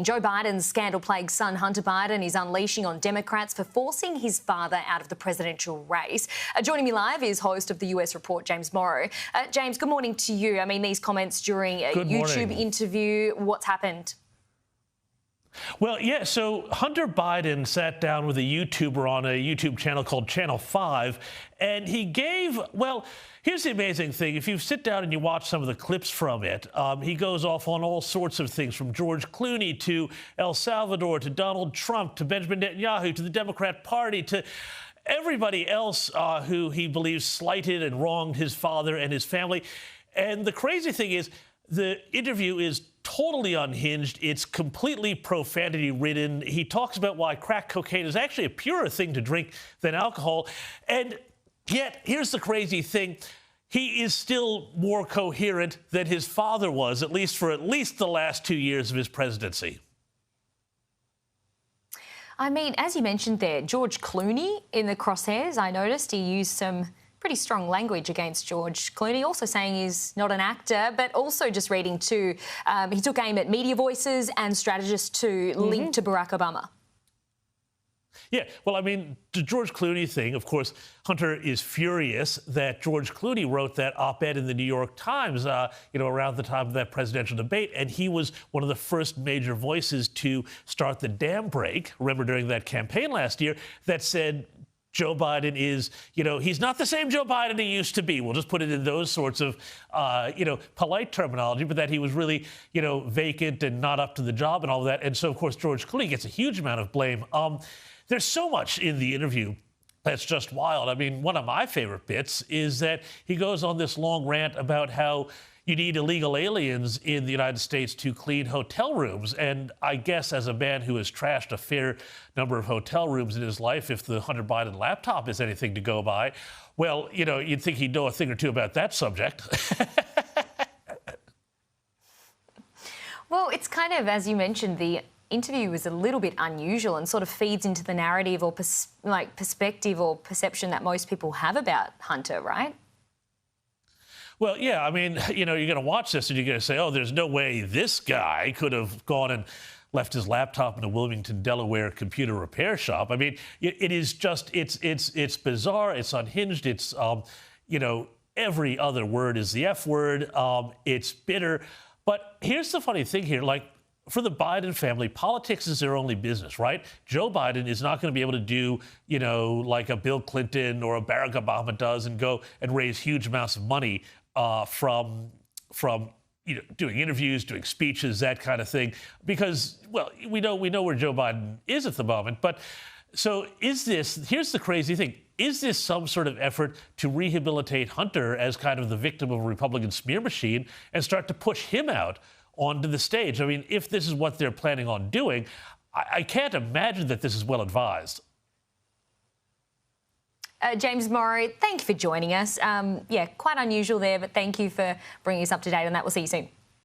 Joe Biden's scandal-plagued son, Hunter Biden, is unleashing on Democrats for forcing his father out of the presidential race. Joining me live is host of the US Report, James Morrow. James, good morning to you. I mean, these comments during a YouTube interview, what's happened? Well, yeah, so Hunter Biden sat down with a YouTuber on a YouTube channel called Channel 5, and he gave, well, here's the amazing thing. If you sit down and you watch some of the clips from it, he goes off on all sorts of things, from George Clooney to El Salvador to Donald Trump to Benjamin Netanyahu to the Democrat Party to everybody else who he believes slighted and wronged his father and his family. And the crazy thing is, the interview is totally unhinged. It's completely profanity-ridden. He talks about why crack cocaine is actually a purer thing to drink than alcohol. And yet, here's the crazy thing. He is still more coherent than his father was, at least for the last 2 years of his presidency. I mean, as you mentioned there, George Clooney in the crosshairs, I noticed he used some pretty strong language against George Clooney, also saying he's not an actor, but also just reading too, he took aim at media voices and strategists too, linked to Barack Obama. Yeah, well, I mean, the George Clooney thing, of course, Hunter is furious that George Clooney wrote that op-ed in the New York Times, around the time of that presidential debate, and he was one of the first major voices to start the dam break, remember, during that campaign last year, that said Joe Biden is, he's not the same Joe Biden he used to be. We'll just put it in those sorts of, polite terminology, but that he was really, vacant and not up to the job and all of that. And so, of course, George Clooney gets a huge amount of blame. There's so much in the interview that's just wild. I mean, one of my favorite bits is that he goes on this long rant about how you need illegal aliens in the United States to clean hotel rooms. And I guess as a man who has trashed a fair number of hotel rooms in his life, if the Hunter Biden laptop is anything to go by, well, you'd think he'd know a thing or two about that subject. Well, it's kind of, as you mentioned, the interview was a little bit unusual and sort of feeds into the narrative or perspective or perception that most people have about Hunter, right? Well, yeah, I mean, you're going to watch this and you're going to say, oh, there's no way this guy could have gone and left his laptop in a Wilmington, Delaware computer repair shop. I mean, it is just, it's bizarre, it's unhinged, it's, every other word is the F word, it's bitter. But here's the funny thing here, for the Biden family, politics is their only business, right? Joe Biden is not going to be able to do, like a Bill Clinton or a Barack Obama does and go and raise huge amounts of money from doing interviews, doing speeches, that kind of thing, because, well, we know where Joe Biden is at the moment. But so here's the crazy thing. Is this some sort of effort to rehabilitate Hunter as kind of the victim of a Republican smear machine and start to push him out onto the stage? I mean, if this is what they're planning on doing, I can't imagine that this is well advised. James Morrow, thank you for joining us. Yeah, quite unusual there, but thank you for bringing us up to date on that. We'll see you soon.